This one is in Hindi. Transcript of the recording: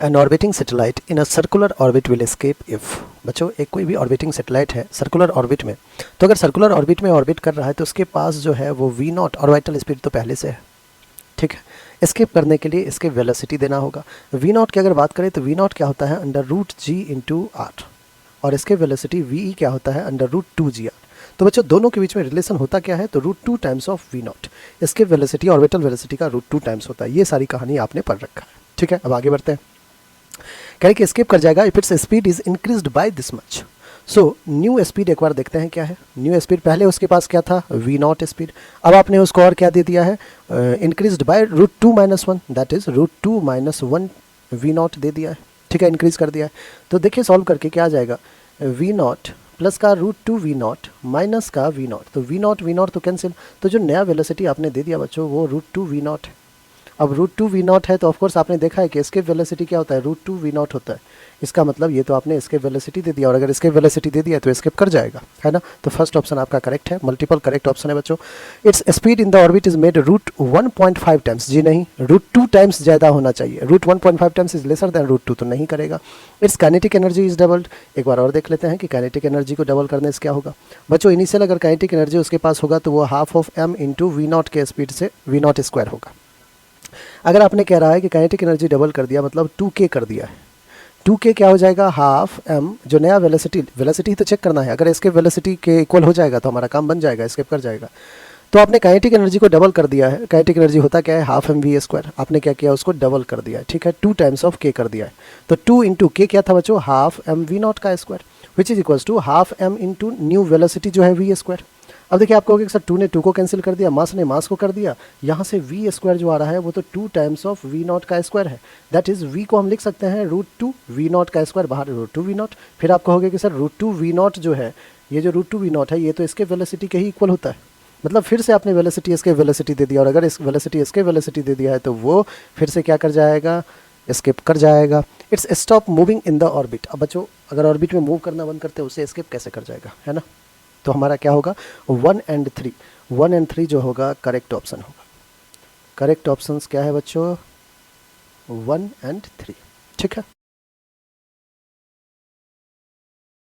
N orbiting satellite in a circular orbit will escape if. बच्चों एक कोई भी ऑर्बिटिंग सैटेलाइट है सर्कुलर ऑर्बिट में, तो अगर सर्कुलर ऑर्बिट में ऑर्बिट कर रहा है तो उसके पास जो है वो वी नॉट ऑर्बिटल स्पीड तो पहले से है, ठीक है। एस्केप करने के लिए इसके वेलोसिटी देना होगा। वी नॉट की अगर बात करें तो वी नॉट क्या होता है under root G into R, और इसके वेलोसिटी वी ई क्या होता है under root two G R. तो बच्चों दोनों के बीच में रिलेशन होता क्या है, तो root two times of V naught, इसके वेलोसिटी ऑर्बिटल वेलोसिटी का रूट टू टाइम्स होता है। ये सारी कहानी आपने पढ़ रखा है, ठीक है। अब आगे बढ़ते हैं। कह रहे कि एस्केप कर जाएगा if its speed is increased by this much. So new speed एक बार देखते हैं क्या है। न्यू स्पीड पहले उसके पास क्या था, वी नॉट स्पीड। अब आपने उसको और क्या दे दिया है, increased by root two minus one, that is root two minus one V naught दे दिया है, ठीक है, इंक्रीज कर दिया है। तो देखिए सॉल्व करके क्या आ जाएगा, वी नॉट प्लस का root two V naught minus का वी नॉट, तो वी नॉट तो कैंसिल। तो जो नया वेलोसिटी आपने दे दिया बच्चों वो रूट टू वी नॉट है। अब रूट टू वी नॉट है तो ऑफकोर्स आपने देखा है कि एस्केप वेलोसिटी क्या होता है, रूट टू वी नॉट होता है। इसका मतलब ये तो आपने एस्केप वेलोसिटी दे दिया, और अगर एस्केप वेलोसिटी दे दिया तो एस्केप कर जाएगा, है ना। तो फर्स्ट ऑप्शन आपका करेक्ट है, मल्टीपल करेक्ट ऑप्शन है बच्चों। Its speed in the orbit is made root 1.5 times, जी नहीं, रूट टू टाइम्स ज़्यादा होना चाहिए। Root 1.5 times is lesser than root two, तो नहीं करेगा। Its kinetic energy is doubled. एक बार और देख लेते हैं कि काइनेटिक एनर्जी को डबल करने से क्या होगा। बच्चों इनिशियल अगर काइनेटिक एनर्जी उसके पास होगा तो वो half of M into V naught के स्पीड से वी नॉट स्क्वायर होगा। अगर आपने कह रहा है कि काइनेटिक एनर्जी डबल कर दिया मतलब 2k कर दिया है, 2k क्या हो जाएगा, हाफ एम, जो नया वेलोसिटी तो चेक करना है। अगर एस्केप वेलोसिटी के इक्वल हो जाएगा तो हमारा काम बन जाएगा, एस्केप कर जाएगा। तो आपने काइनेटिक एनर्जी को डबल कर दिया है। काइनेटिक एनर्जी होता क्या है, हाफ एम वी स्क्वायर। आपने क्या किया, उसको डबल कर दिया है, ठीक है, 2 टाइम्स ऑफ k कर दिया है। तो 2 इंटू के क्या था बच्चों, हाफ एम वी नॉट का square, which is equals to half M into new velocity जो है वी स्क्वायर। अब देखिए आप कहोगे कि सर 2 ने 2 को कैंसिल कर दिया, मास ने मास को कर दिया, यहाँ से वी स्क्वायर जो आ रहा है वो तो 2 टाइम्स ऑफ वी नॉट का स्क्वायर है। दैट इज वी को हम लिख सकते हैं रूट टू वी नॉट का स्क्वायर, बाहर रूट टू वी नॉट। फिर आप कहोगे कि sir root two V naught जो है, ये जो रूट टू वी नॉट है ये तो इसके वेलोसिटी के ही इक्वल होता है। मतलब फिर से आपने वेलोसिटी इसके वेलोसिटी दे दिया, और अगर इस वेलोसिटी इसके वेलोसिटी दे दिया है तो वो फिर से क्या कर जाएगा, एस्केप कर जाएगा। It's stop moving in the orbit. अब बच्चों अगर ऑर्बिट में मूव करना बंद करते हैं उससे एस्केप कैसे कर जाएगा, है ना। तो हमारा क्या होगा, 1 एंड 3, 1 एंड 3 जो होगा करेक्ट ऑप्शन होगा। करेक्ट ऑप्शंस क्या है बच्चों, 1 एंड 3, ठीक है।